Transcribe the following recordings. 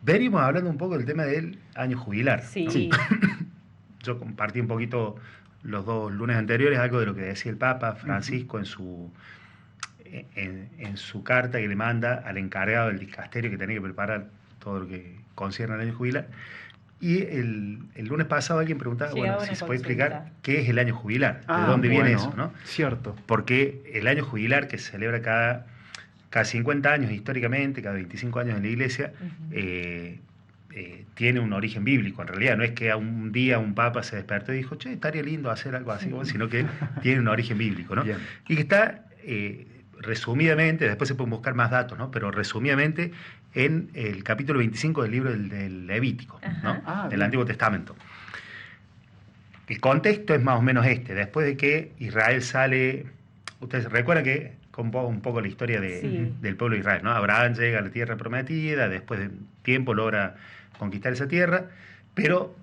Venimos hablando un poco del tema del año jubilar, ¿no? Sí. Yo compartí un poquito los 2 lunes anteriores algo de lo que decía el Papa Francisco en su carta que le manda al encargado del dicasterio que tenía que preparar todo lo que concierne al año jubilar. Y el lunes pasado alguien preguntaba, Llegaba bueno, una si se puede consulta. explicar qué es el año jubilar, de dónde viene eso, ¿no? Cierto. Porque el año jubilar que se celebra cada 50 años históricamente, cada 25 años en la iglesia, tiene un origen bíblico. En realidad no es que un día un papa se despertó y dijo, che, estaría lindo hacer algo así, sino que tiene un origen bíblico, ¿no? Bien. Y que está resumidamente, después se pueden buscar más datos, ¿no? Pero resumidamente en el capítulo 25 del libro del Levítico, ¿no? Del bien. Antiguo Testamento. El contexto es más o menos este. Después de que Israel sale, ustedes recuerdan que un poco la historia del pueblo de Israel, ¿no? Abraham llega a la tierra prometida, después de tiempo logra conquistar esa tierra, pero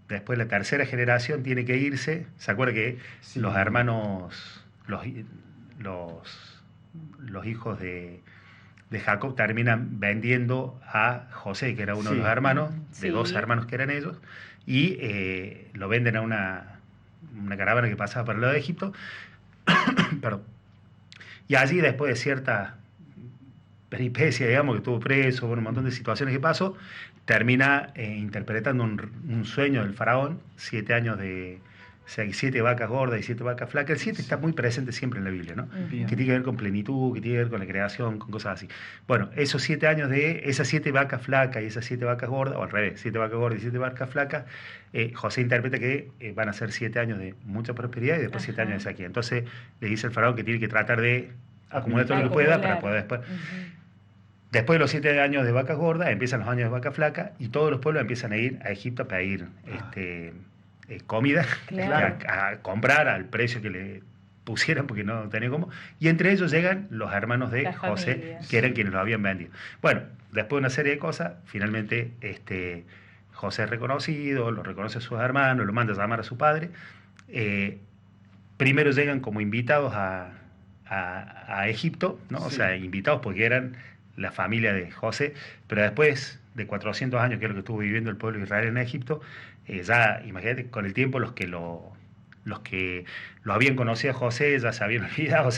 después la tercera generación tiene que irse. ¿Se acuerda que los hermanos, los hijos de Jacob terminan vendiendo a José, que era uno de los hermanos, de 2 hermanos que eran ellos, y lo venden a una caravana que pasaba por el lado de Egipto? Perdón. Y allí, después de cierta peripecia, digamos, que estuvo preso, bueno, un montón de situaciones que pasó, termina interpretando un sueño del faraón, 7 años de... O sea, 7 vacas gordas y 7 vacas flacas. El 7 está muy presente siempre en la Biblia, ¿no? Bien. Que tiene que ver con plenitud, que tiene que ver con la creación, con cosas así. Bueno, esos 7 años de esas 7 vacas flacas y esas 7 vacas gordas, o al revés, 7 vacas gordas y 7 vacas flacas, José interpreta que van a ser 7 años de mucha prosperidad y después 7 años de sequía. Entonces le dice al faraón que tiene que tratar de acumular todo lo que pueda para poder después... Después de los 7 años de vacas gordas, empiezan los años de vacas flacas y todos los pueblos empiezan a ir a Egipto a pedir comida, a comprar al precio que le pusieran porque no tenía cómo. Y entre ellos llegan los hermanos de José, que eran quienes lo habían vendido. Bueno, después de una serie de cosas, finalmente José es reconocido, lo reconoce a sus hermanos, lo manda a llamar a su padre. Primero llegan como invitados a Egipto, ¿no? O sea, invitados porque eran la familia de José, pero después de 400 años, que es lo que estuvo viviendo el pueblo de Israel en Egipto, ya, imagínate, con el tiempo los que lo habían conocido a José ya se habían olvidado,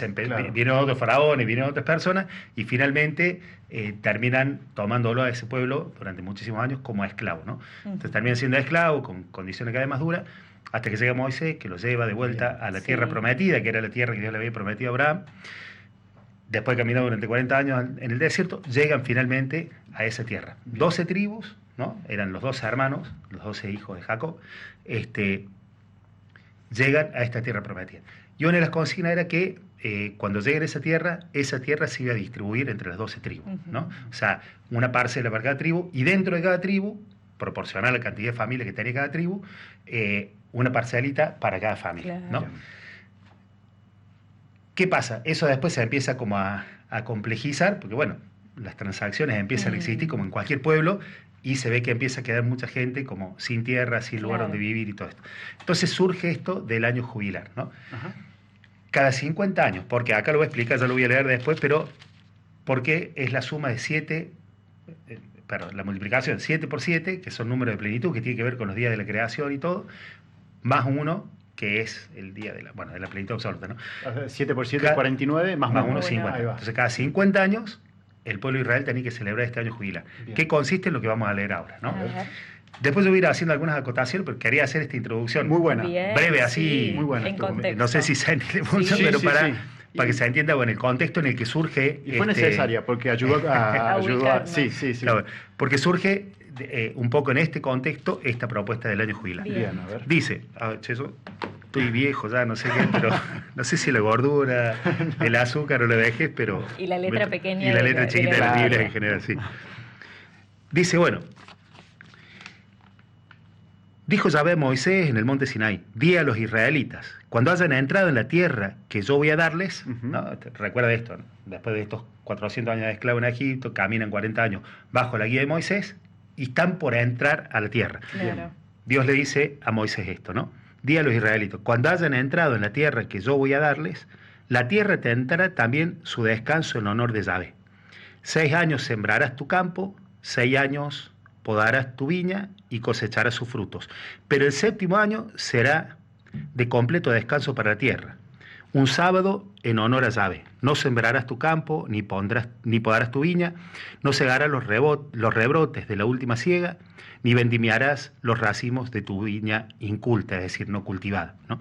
vinieron otros faraones, vinieron otras personas, y finalmente terminan tomándolo a ese pueblo durante muchísimos años como esclavo, ¿no? Entonces terminan siendo esclavos con condiciones cada vez más duras, hasta que llega Moisés, que los lleva de vuelta a la tierra prometida, que era la tierra que Dios le había prometido a Abraham. Después de caminar durante 40 años en el desierto, llegan finalmente a esa tierra. 12 tribus, ¿no? Eran los 12 hermanos, los 12 hijos de Jacob, llegan a esta tierra prometida. Y una de las consignas era que cuando lleguen a esa tierra se iba a distribuir entre las 12 tribus, ¿no? O sea, una parcela para cada tribu, y dentro de cada tribu, proporcional a la cantidad de familias que tenía cada tribu, una parcelita para cada familia, ¿no? ¿Qué pasa? Eso después se empieza como a complejizar, porque bueno, las transacciones empiezan a existir como en cualquier pueblo, y se ve que empieza a quedar mucha gente como sin tierra, sin lugar donde vivir y todo esto. Entonces surge esto del año jubilar, ¿no? Cada 50 años, porque acá lo voy a explicar, ya lo voy a leer después, pero porque es la suma de 7, la multiplicación 7 por 7, que son números de plenitud, que tiene que ver con los días de la creación y todo, más 1, que es el día de la plenitud absoluta, ¿no? 7 por 7 es 49, más 1, 50. Entonces, cada 50 años, el pueblo de Israel tenía que celebrar este año jubilar. ¿Qué consiste en lo que vamos a leer ahora, ¿no? Después yo voy a ir haciendo algunas acotaciones, pero quería hacer esta introducción. Muy buena. Breve, así. Muy buena. No sé si se entiende mucho, pero para que se entienda, bueno, el contexto en el que surge... Y fue necesaria, porque ayudó a... Sí. Claro, porque surge un poco en este contexto esta propuesta del año jubilar. Bien, a ver. Dice, yo estoy viejo ya, no sé qué, pero no sé si la gordura, el azúcar o la vejez, pero... Y la letra pequeña. Y la letra chiquita de las Biblias en general, sí. Dice, bueno... Dijo Yahvé a Moisés en el monte Sinaí, di a los israelitas, cuando hayan entrado en la tierra que yo voy a darles, ¿no? Recuerda esto, ¿no? Después de estos 400 años de esclavo en Egipto, caminan 40 años bajo la guía de Moisés y están por entrar a la tierra. Claro. Dios le dice a Moisés esto, ¿no? Di a los israelitas, cuando hayan entrado en la tierra que yo voy a darles, la tierra tendrá también su descanso en honor de Yahvé. 6 años sembrarás tu campo, 6 años podarás tu viña y cosecharás sus frutos. Pero el 7º año será de completo descanso para la tierra. Un sábado en honor a Yahvé. No sembrarás tu campo, ni podarás tu viña, no segarás los rebrotes de la última siega, ni vendimiarás los racimos de tu viña inculta, es decir, no cultivada, ¿no?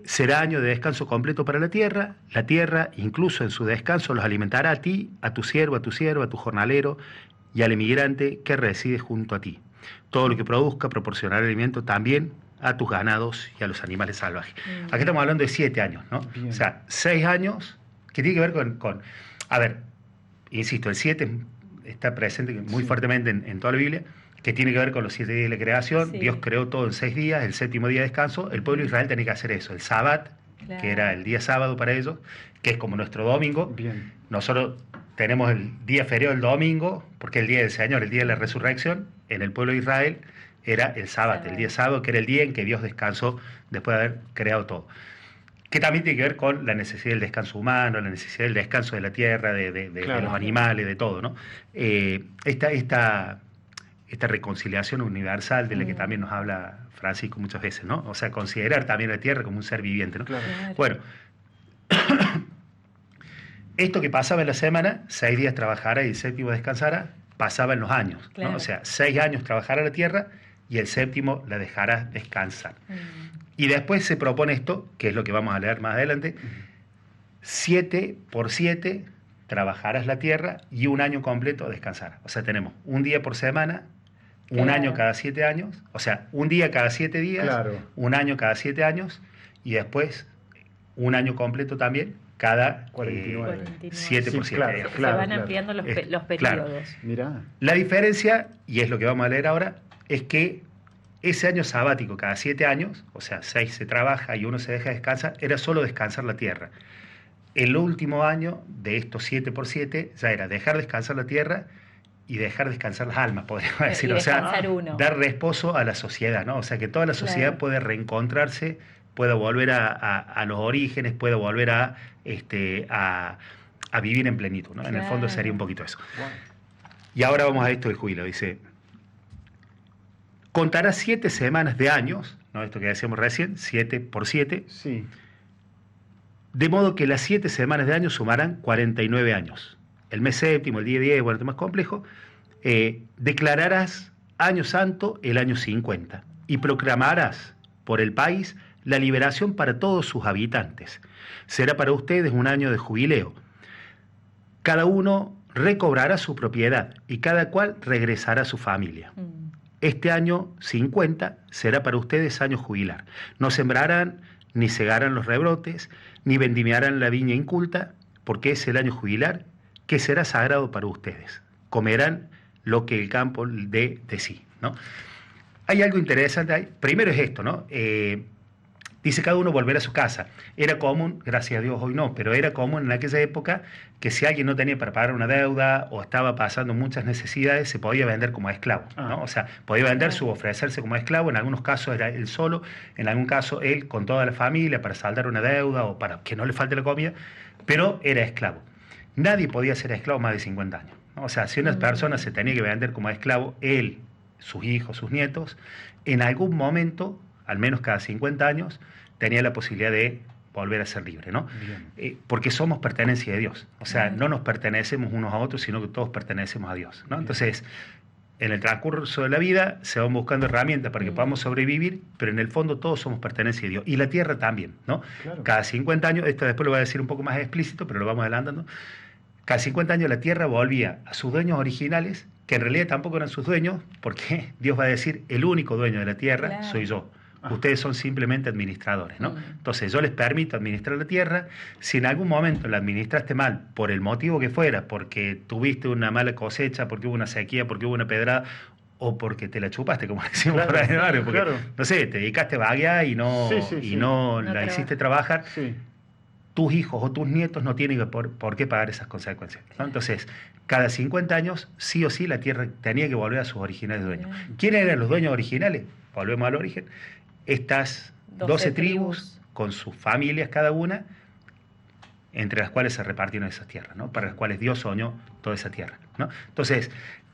Será año de descanso completo para la tierra, incluso en su descanso, los alimentará a ti, a tu siervo, a tu sierva, a tu jornalero y al emigrante que reside junto a ti. Todo lo que produzca proporcionará alimento también a tus ganados y a los animales salvajes. Aquí estamos hablando de 7 años, ¿no? Bien. O sea, 6 años, que tiene que ver con a ver, insisto, el 7 está presente muy fuertemente en toda la Biblia, que tiene que ver con los 7 días de la creación. Dios creó todo en 6 días, el 7º día de descanso. El pueblo de Israel tenía que hacer eso, el Sabbat, que era el día sábado para ellos, que es como nuestro domingo. Bien. Nosotros tenemos el día feriado el domingo, porque el día del Señor, el día de la resurrección, en el pueblo de Israel era el sábado, el día sábado, que era el día en que Dios descansó después de haber creado todo. Que también tiene que ver con la necesidad del descanso humano, la necesidad del descanso de la tierra, de los animales, de todo, ¿no? Esta reconciliación universal de la que también nos habla Francisco muchas veces, ¿no? O sea, considerar también la tierra como un ser viviente, ¿no? Claro. Bueno, esto que pasaba en la semana, 6 días trabajará y el 7º descansará, pasaba en los años, ¿no? O sea, 6 años trabajará la tierra y el 7º la dejará descansar. Y después se propone esto, que es lo que vamos a leer más adelante, 7 por 7 trabajarás la tierra y un año completo descansar. O sea, tenemos un día por semana, un año cada 7 años, o sea, un día cada 7 días, un año cada 7 años, y después un año completo también, cada 49. 7 por 7. Se van ampliando los periodos. Claro. Mirá. La diferencia, y es lo que vamos a leer ahora, es que ese año sabático, cada 7 años, o sea, 6 se trabaja y 1 se deja descansar, era solo descansar la tierra. El último año de estos 7 por 7 ya era dejar descansar la tierra y dejar descansar las almas, podríamos decir. O sea, dar reposo a la sociedad, ¿no? O sea, que toda la sociedad puede reencontrarse, pueda volver a los orígenes, pueda volver a vivir en plenitud, ¿no? En el fondo sería un poquito eso. Y ahora vamos a esto del jubileo. Dice, contará 7 semanas de años, ¿no? Esto que decíamos recién, 7 por 7. Sí. De modo que las 7 semanas de año sumarán 49 años. El mes séptimo, el día 10, bueno, esto es más complejo. Declararás año santo el año 50 y proclamarás por el país la liberación para todos sus habitantes. Será para ustedes un año de jubileo. Cada uno recobrará su propiedad y cada cual regresará a su familia. Este año 50 será para ustedes año jubilar. No sembrarán, ni segarán los rebrotes, ni vendimiarán la viña inculta, porque es el año jubilar, que será sagrado para ustedes. Comerán lo que el campo dé de sí, ¿no? Hay algo interesante ahí. Primero es esto, ¿no? Dice cada uno volver a su casa. Era común, gracias a Dios hoy no, pero era común en aquella época que si alguien no tenía para pagar una deuda o estaba pasando muchas necesidades, se podía vender como esclavo, ¿no? O sea, podía vender ofrecerse como esclavo. En algunos casos era él solo, en algún caso él con toda la familia para saldar una deuda o para que no le falte la comida, pero era esclavo. Nadie podía ser esclavo más de 50 años, ¿no? O sea, si una persona se tenía que vender como esclavo, él, sus hijos, sus nietos, en algún momento, al menos cada 50 años, tenía la posibilidad de volver a ser libre, ¿no? Porque somos pertenencia de Dios. O sea, no nos pertenecemos unos a otros, sino que todos pertenecemos a Dios, ¿no? Entonces, en el transcurso de la vida se van buscando herramientas para que podamos sobrevivir, pero en el fondo todos somos pertenencia de Dios. Y la tierra también, ¿no? Claro. Cada 50 años, esto después lo voy a decir un poco más explícito, pero lo vamos adelantando. Cada 50 años la tierra volvía a sus dueños originales, que en realidad tampoco eran sus dueños, porque Dios va a decir, el único dueño de la tierra soy yo. Ustedes son simplemente administradores, ¿no? Entonces yo les permito administrar la tierra. Si en algún momento la administraste mal, por el motivo que fuera, porque tuviste una mala cosecha, porque hubo una sequía, porque hubo una pedrada, o porque te la chupaste, como decimos por ahí en el barrio, porque, no sé, te dedicaste a vaguear y no la hiciste trabajar, tus hijos o tus nietos no tienen por qué pagar esas consecuencias, ¿no? Entonces, cada 50 años, sí o sí, la tierra tenía que volver a sus originales dueños. ¿Quiénes eran los dueños originales? Volvemos al origen. Estas 12 tribus, con sus familias cada una, entre las cuales se repartieron esas tierras, ¿no? Para las cuales Dios soñó toda esa tierra, ¿no? Entonces,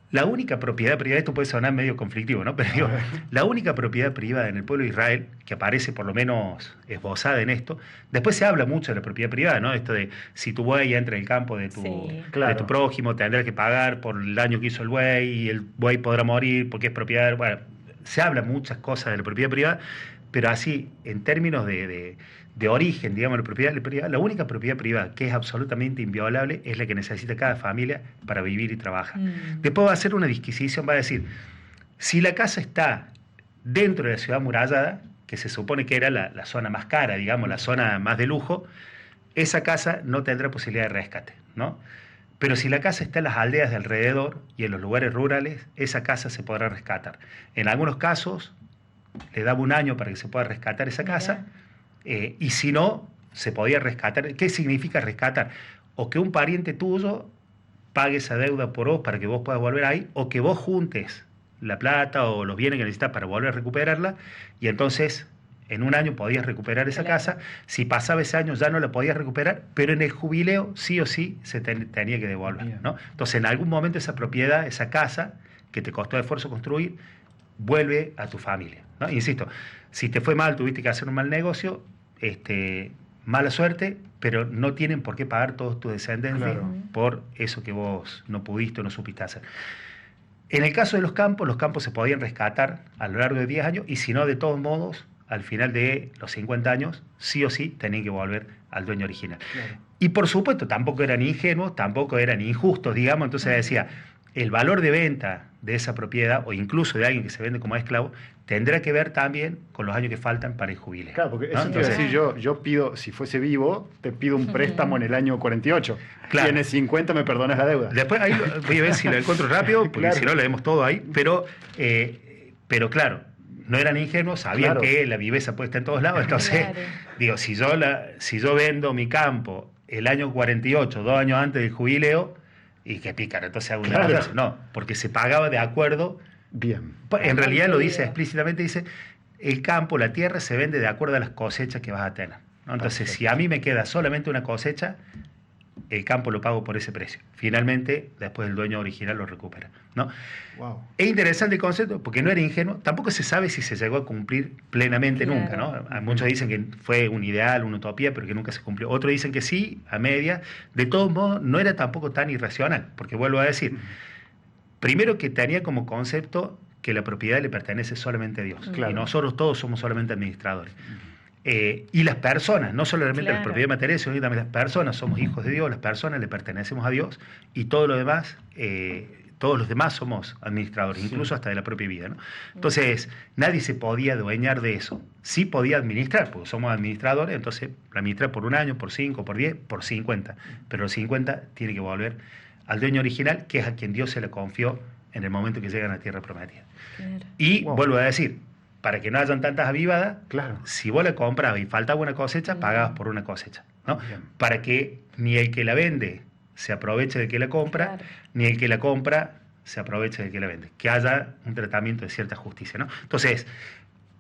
La única propiedad privada, esto puede sonar medio conflictivo, ¿no? Pero digo, la única propiedad privada en el pueblo de Israel, que aparece por lo menos esbozada en esto, después se habla mucho de la propiedad privada, ¿no? Esto de si tu buey entra en el campo de tu prójimo, tendrás que pagar por el daño que hizo el buey, y el buey podrá morir porque es propiedad. Bueno, se habla muchas cosas de la propiedad privada, pero así, en términos de origen, digamos, la única propiedad privada que es absolutamente inviolable es la que necesita cada familia para vivir y trabajar. Después va a hacer una disquisición, va a decir, si la casa está dentro de la ciudad amurallada, que se supone que era la zona más cara, digamos, la zona más de lujo, esa casa no tendrá posibilidad de rescate, ¿no? Pero si la casa está en las aldeas de alrededor y en los lugares rurales, esa casa se podrá rescatar. En algunos casos, le daba 1 año para que se pueda rescatar esa casa. Y si no, se podía rescatar. ¿Qué significa rescatar? O que un pariente tuyo pague esa deuda por vos para que vos puedas volver ahí, o que vos juntes la plata o los bienes que necesitas para volver a recuperarla, y entonces en 1 año podías recuperar esa casa. Si pasaba ese año ya no la podías recuperar, pero en el jubileo sí o sí se tenía que devolver, ¿no? Entonces en algún momento esa propiedad, esa casa que te costó esfuerzo construir, vuelve a tu familia, ¿no? Insisto, si te fue mal, tuviste que hacer un mal negocio, mala suerte, pero no tienen por qué pagar todos tus descendientes por eso que vos no pudiste o no supiste hacer. En el caso de los campos se podían rescatar a lo largo de 10 años, y si no, de todos modos, al final de los 50 años, sí o sí tenían que volver al dueño original. Y por supuesto, tampoco eran ingenuos, tampoco eran injustos, digamos. Entonces decía, el valor de venta de esa propiedad, o incluso de alguien que se vende como esclavo, tendrá que ver también con los años que faltan para el jubileo. Claro, porque ¿no? eso quiero decir, yo pido, si fuese vivo, te pido un préstamo en el año 48. Claro. Tienes 50, me perdonas la deuda. Después ahí voy a ver si lo encuentro rápido, porque si no leemos todo ahí, pero claro, no eran ingenuos, sabían que la viveza puede estar en todos lados. Entonces, digo, si yo vendo mi campo el año 48, 2 años antes del jubileo, y que pícaro, entonces hago una cosa. No, porque se pagaba de acuerdo. Bien. En realidad lo dice explícitamente, dice, el campo, la tierra se vende de acuerdo a las cosechas que vas a tener, ¿no? Entonces, si a mí me queda solamente una cosecha, el campo lo pago por ese precio. Finalmente, después el dueño original lo recupera, ¿no? Wow. Es interesante el concepto porque no era ingenuo, tampoco se sabe si se llegó a cumplir plenamente nunca, ¿no? Muchos dicen que fue un ideal, una utopía, pero que nunca se cumplió. Otros dicen que sí, a media. De todos modos, no era tampoco tan irracional, porque vuelvo a decir, primero que tenía como concepto que la propiedad le pertenece solamente a Dios, y nosotros todos somos solamente administradores. Y las personas, no solamente la propiedad material, sino también las personas, somos hijos de Dios, las personas le pertenecemos a Dios, y todo lo demás, todos los demás somos administradores, incluso hasta de la propia vida, ¿no? Entonces, nadie se podía adueñar de eso. Sí podía administrar, porque somos administradores, entonces administrar por 1 año, por 5, por 10, por 50, pero los 50 tiene que volver al dueño original, que es a quien Dios se le confió en el momento que llegan a la tierra prometida. Y vuelvo a decir, para que no hayan tantas avivadas, si vos la comprabas y faltaba una cosecha, pagabas por una cosecha, ¿no? Para que ni el que la vende se aproveche del que la compra, ni el que la compra se aproveche del que la vende. Que haya un tratamiento de cierta justicia, ¿no? Entonces,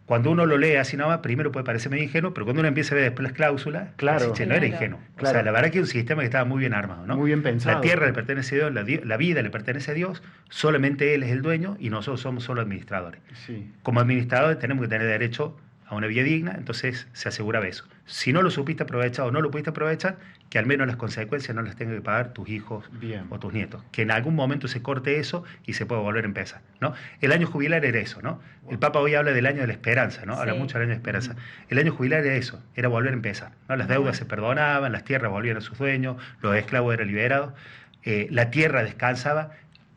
cuando uno lo lee así nomás, primero puede parecer medio ingenuo, pero cuando uno empieza a ver después las cláusulas, no era ingenuo. O sea, la verdad que es un sistema que estaba muy bien armado, ¿no? Muy bien pensado. La tierra le pertenece a Dios, la vida le pertenece a Dios, solamente Él es el dueño y nosotros somos solo administradores. Como administradores tenemos que tener derecho a una vida digna, entonces se aseguraba eso. Si no lo supiste aprovechar o no lo pudiste aprovechar, que al menos las consecuencias no las tengan que pagar tus hijos o tus nietos. Que en algún momento se corte eso y se pueda volver a empezar, ¿no? El año jubilar era eso, ¿no? El Papa hoy habla del año de la esperanza, ¿no? Habla mucho del año de esperanza. El año jubilar era eso, era volver a empezar, ¿no? Las deudas se perdonaban, las tierras volvían a sus dueños, los esclavos eran liberados, la tierra descansaba.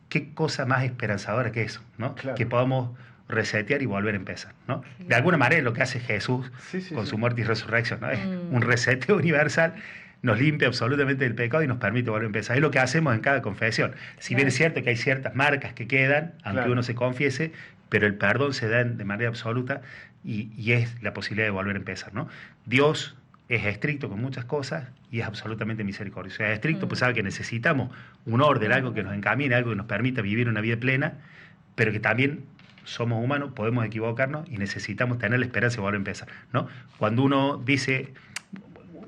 ¿Qué cosa más esperanzadora que eso, ¿no? Que podamos resetear y volver a empezar, ¿no? De alguna manera es lo que hace Jesús con su muerte y resurrección, ¿no? Es un reseteo universal, nos limpia absolutamente del pecado y nos permite volver a empezar. Es lo que hacemos en cada confesión. Si bien es cierto que hay ciertas marcas que quedan, aunque uno se confiese, pero el perdón se da de manera absoluta y es la posibilidad de volver a empezar, ¿no? Dios es estricto con muchas cosas y es absolutamente misericordioso. Es estricto pues sabe que necesitamos un orden, algo que nos encamine, algo que nos permita vivir una vida plena, pero que también somos humanos, podemos equivocarnos y necesitamos tener la esperanza de volver a empezar, ¿no? Cuando uno dice,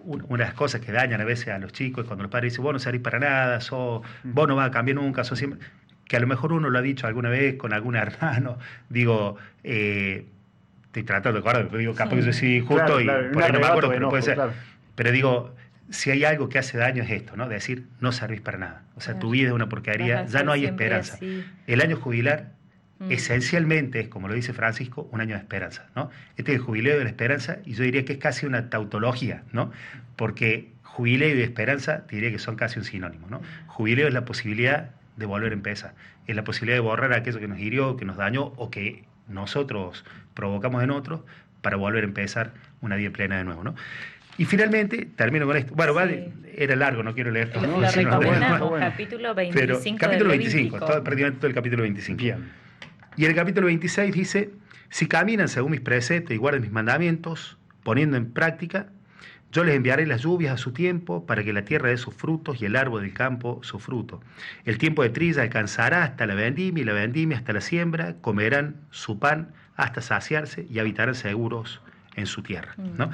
una de las cosas que dañan a veces a los chicos es cuando los padres dicen, vos no servís para nada, vos no vas a cambiar nunca, sos siempre... que a lo mejor uno lo ha dicho alguna vez con algún hermano, digo, estoy tratando de acordar, pero digo, capaz que yo soy justo claro, y por ahí no me acuerdo, pero enojo, puede ser. claro. Pero digo, si hay algo que hace daño es esto, ¿no? De decir, no servís para nada. O sea, tu vida es una porquería, ya no hay esperanza. Así. El año jubilar esencialmente es, como lo dice Francisco, un año de esperanza, ¿no? Este es el jubileo de la esperanza y yo diría que es casi una tautología, ¿no? Porque jubileo y esperanza te diría que son casi un sinónimo, ¿no? Jubileo es la posibilidad de volver a empezar, es la posibilidad de borrar aquello que nos hirió, que nos dañó o que nosotros provocamos en otros para volver a empezar una vida plena de nuevo, ¿no? Y finalmente, termino con esto. Bueno, Sí. vale, era largo, no quiero leer todo. Lo Si no, recomendamos, bueno. capítulo pero 25 capítulo del 25, Levítico. prácticamente todo el capítulo 25. Bien. Y en el capítulo 26 dice, si caminan según mis preceptos y guardan mis mandamientos, poniendo en práctica, yo les enviaré las lluvias a su tiempo para que la tierra dé sus frutos y el árbol del campo su fruto. El tiempo de trilla alcanzará hasta la vendimia y la vendimia hasta la siembra, comerán su pan hasta saciarse y habitarán seguros en su tierra, ¿no?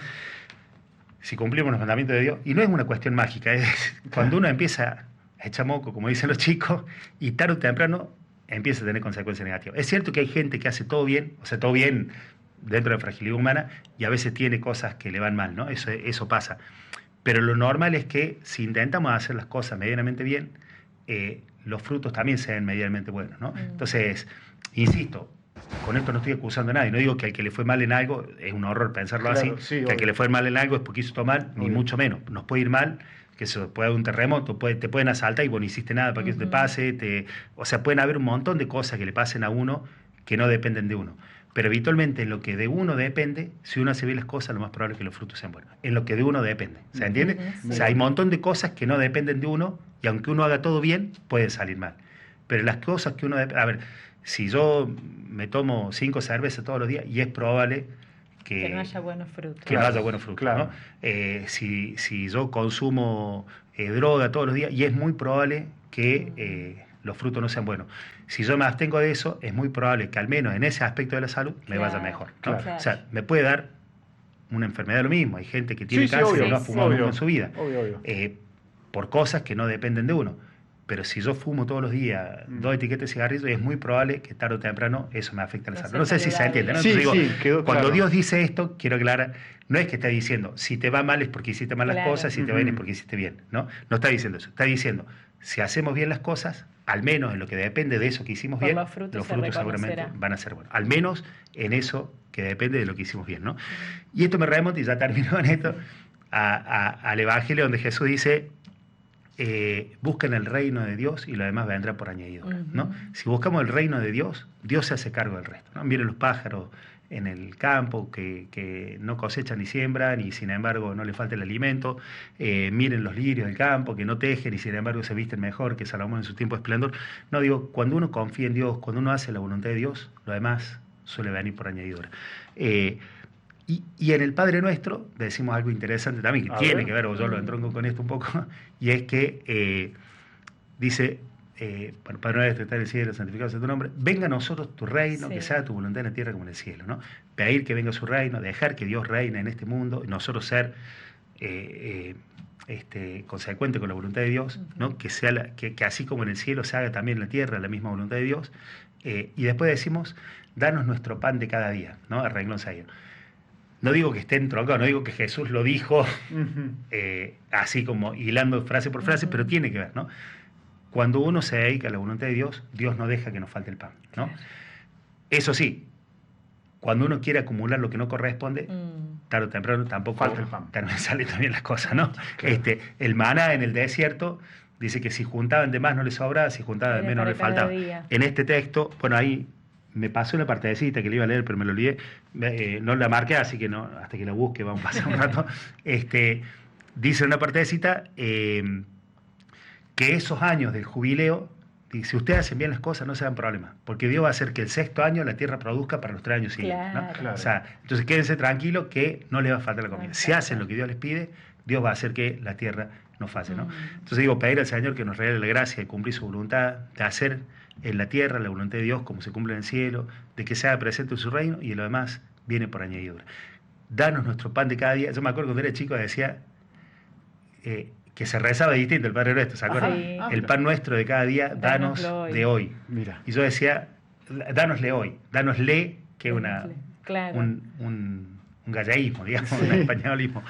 Si cumplimos los mandamientos de Dios, y no es una cuestión mágica, es cuando uno empieza a echar moco, como dicen los chicos, y tarde o temprano empieza a tener consecuencias negativas. Es cierto que hay gente que hace todo bien, o sea, todo bien dentro de la fragilidad humana, y a veces tiene cosas que le van mal, ¿no? Eso pasa. Pero lo normal es que si intentamos hacer las cosas medianamente bien, los frutos también sean medianamente buenos, ¿no? Entonces, insisto, con esto no estoy acusando a nadie, no digo que al que le fue mal en algo, es un horror pensarlo Claro, así, sí, que obvio. al que le fue mal en algo es porque hizo todo mal, ni Obvio. mucho menos. Nos puede ir mal, que eso puede haber un terremoto, te pueden asaltar y vos no hiciste nada para que eso te pase, o sea, pueden haber un montón de cosas que le pasen a uno que no dependen de uno. Pero habitualmente en lo que de uno depende, si uno hace bien las cosas, lo más probable es que los frutos sean buenos. En lo que de uno depende, ¿se entiende? Sí. O sea, hay un montón de cosas que no dependen de uno y aunque uno haga todo bien, puede salir mal. Pero las cosas que uno... A ver, si yo me tomo 5 cervezas todos los días y es probable Que no haya buenos frutos. que no haya buenos frutos, claro. ¿no? Si yo consumo droga todos los días y es muy probable que los frutos no sean buenos. Si yo me abstengo de eso, es muy probable que al menos en ese aspecto de la salud me Claro, vaya mejor, ¿no? claro. O sea, me puede dar una enfermedad lo mismo. Hay gente que tiene Sí, cáncer obvio, y no ha fumado obvio, nunca en su vida. obvio. Por cosas que no dependen de uno. Pero si yo fumo todos los días 2 etiquetas de cigarrillos, es muy probable que tarde o temprano eso me afecte a la No salud. sea No sé si se saludable. entiende, ¿no? Sí, Entonces digo, sí, quedó cuando claro. Dios dice esto, quiero aclarar, no es que está diciendo, si te va mal es porque hiciste mal las Claro. cosas, si te va bien es porque hiciste bien, ¿no? No está diciendo eso. Está diciendo, si hacemos bien las cosas, al menos en lo que depende de eso que hicimos Por bien, los frutos se seguramente reconocerá. van a ser buenos. Al menos en eso que depende de lo que hicimos bien, ¿no? Y esto me remonta, y ya termino con esto, al Evangelio donde Jesús dice, busquen el reino de Dios y lo demás vendrá por añadidura, ¿no? Si buscamos el reino de Dios, Dios se hace cargo del resto, ¿no? Miren los pájaros en el campo que no cosechan ni siembran y sin embargo no les falta el alimento. Miren los lirios del campo que no tejen y sin embargo se visten mejor que Salomón en su tiempo de esplendor. No, digo, cuando uno confía en Dios, cuando uno hace la voluntad de Dios, lo demás suele venir por añadidura. Y en el Padre Nuestro decimos algo interesante también, que tiene que ver, o yo lo entronco con esto un poco, y es que dice, bueno, Padre Nuestro que está en el cielo, santificado sea tu nombre, venga a nosotros tu reino, Sí. que sea tu voluntad en la tierra como en el cielo, ¿no? Pedir que venga su reino, dejar que Dios reine en este mundo, y nosotros ser consecuente con la voluntad de Dios, ¿no? Que así como en el cielo se haga también en la tierra la misma voluntad de Dios, y después decimos, danos nuestro pan de cada día, ¿no? A renglón seguido. No digo que esté entroncado, no digo que Jesús lo dijo así como hilando frase por frase, pero tiene que ver, ¿no? Cuando uno se dedica a la voluntad de Dios, Dios no deja que nos falte el pan, ¿no? Claro. Eso sí, cuando uno quiere acumular lo que no corresponde, tarde o temprano tampoco Falta el pan. salen también las cosas, ¿no? Claro. El maná en el desierto dice que si juntaban de más no les sobraba, si juntaban de Era menos no para les cada faltaba. día. En este texto, bueno, ahí me pasó una partecita que le iba a leer, pero me lo olvidé, no la marqué, así que no, hasta que la busque vamos a pasar un rato. Dice una partecita que esos años del jubileo, si ustedes hacen bien las cosas, no se dan problemas, porque Dios va a hacer que el 6º año la tierra produzca para los 3 años siguientes, ¿no? Claro. O sea, entonces quédense tranquilos que no les va a faltar la comida. No, Si claro. hacen lo que Dios les pide, Dios va a hacer que la tierra no falle, ¿no? Entonces digo, pedir al Señor que nos regale la gracia de cumplir su voluntad, de hacer en la tierra la voluntad de Dios como se cumple en el cielo, de que sea presente en su reino y lo demás viene por añadidura. Danos nuestro pan de cada día. Yo me acuerdo cuando era chico decía, que se rezaba distinto el Padre Nuestro, ¿se acuerdan? Sí. El pan nuestro de cada día, danos Danoslo hoy. de hoy. Mira. Y yo decía, danosle hoy, danosle, que es Claro. un galleísmo, digamos, un españolismo.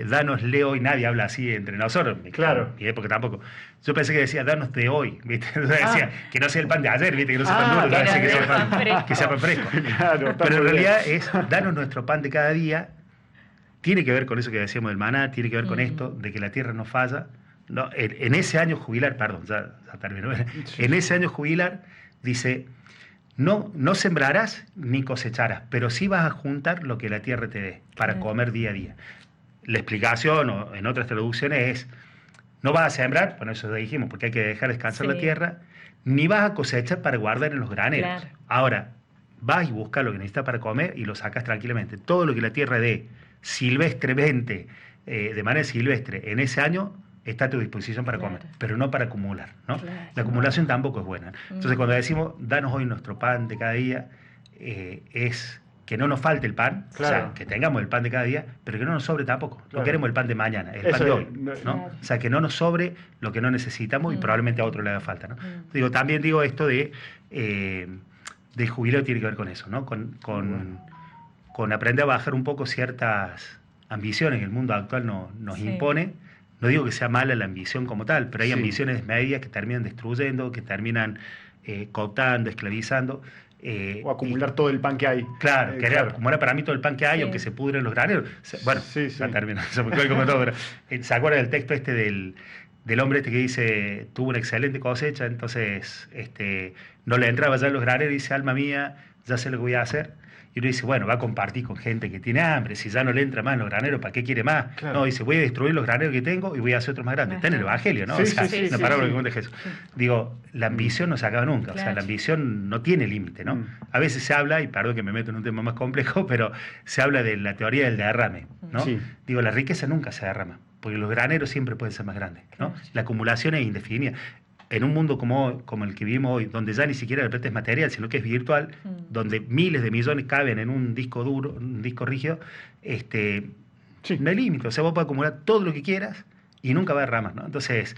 Danosle hoy, nadie habla así entre nosotros. Claro. Y época tampoco. Yo pensé que decía, danos de hoy, ¿viste? Yo decía, que no sea el pan de ayer, ¿viste? Que no sea pan duro, yo decía que sea pan fresco. Claro, está Pero en muy bien. realidad es, danos nuestro pan de cada día. Tiene que ver con eso que decíamos del maná, tiene que ver con esto, de que la tierra no falla. No, en ese año jubilar, perdón, ya terminó. En ese año jubilar, dice, no sembrarás ni cosecharás, pero sí vas a juntar lo que la tierra te dé para comer día a día. La explicación, o en otras traducciones, es, no vas a sembrar, bueno, eso ya dijimos, porque hay que dejar descansar la tierra, ni vas a cosechar para guardar en los graneros. Claro. Ahora, vas y buscas lo que necesitas para comer y lo sacas tranquilamente. Todo lo que la tierra dé silvestremente, de manera silvestre, en ese año está a tu disposición para comer, pero no para acumular, ¿no? Claro. La acumulación tampoco es buena. Entonces, cuando decimos, danos hoy nuestro pan de cada día, es que no nos falte el pan, Claro. o sea, que tengamos el pan de cada día, pero que no nos sobre tampoco. Claro. No queremos el pan de mañana, el Eso pan de hoy, es, ¿no? Claro. O sea, que no nos sobre lo que no necesitamos y probablemente a otro le haga falta, ¿no? También digo esto de jubileo tiene que ver con eso, ¿no? Con aprender a bajar un poco ciertas ambiciones que el mundo actual nos impone. No digo que sea mala la ambición como tal, pero hay ambiciones desmedidas que terminan destruyendo, que terminan cooptando, esclavizando. O acumular todo el pan que hay. Claro, querer claro. acumular para mí todo el pan que hay, aunque se pudre en los graneros. Bueno, ya terminó, se me fue como todo, pero, ¿se acuerdan del texto del hombre que dice, tuvo una excelente cosecha, entonces no le entraba ya en los graneros y dice, alma mía, ya sé lo que voy a hacer? Y uno dice, bueno, va a compartir con gente que tiene hambre, si ya no le entra más en los graneros, ¿para qué quiere más? Claro. No, dice, voy a destruir los graneros que tengo y voy a hacer otros más grandes. Está en el Evangelio, ¿no? Sí, o sea, sí, una parábola que cuenta Jesús. Digo, la ambición no se acaba nunca, o sea, Claro. la ambición no tiene límite, ¿no? A veces se habla, y perdón que me meto en un tema más complejo, pero se habla de la teoría del derrame, ¿no? Sí. Digo, la riqueza nunca se derrama, porque los graneros siempre pueden ser más grandes, ¿no? La acumulación es indefinida. En un mundo como el que vivimos hoy, donde ya ni siquiera el plata es material, sino que es virtual, donde miles de millones caben en un disco duro, un disco rígido, no hay límite. O sea, vos podés acumular todo lo que quieras y nunca va a derramar, ¿no? Entonces,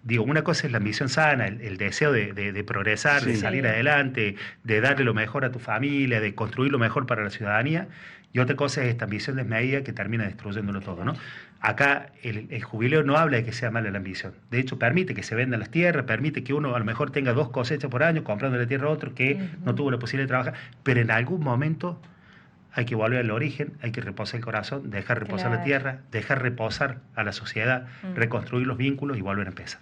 digo, una cosa es la ambición sana, el deseo de progresar, de salir adelante, de darle lo mejor a tu familia, de construir lo mejor para la ciudadanía, y otra cosa es esta ambición desmedida que termina destruyéndolo todo, ¿no? Acá el jubileo no habla de que sea mala la ambición. De hecho, permite que se vendan las tierras, permite que uno a lo mejor tenga 2 cosechas por año, comprando la tierra a otro que no tuvo la posibilidad de trabajar, pero en algún momento hay que volver al origen, hay que reposar el corazón, dejar reposar la tierra, dejar reposar a la sociedad, reconstruir los vínculos y volver a empezar.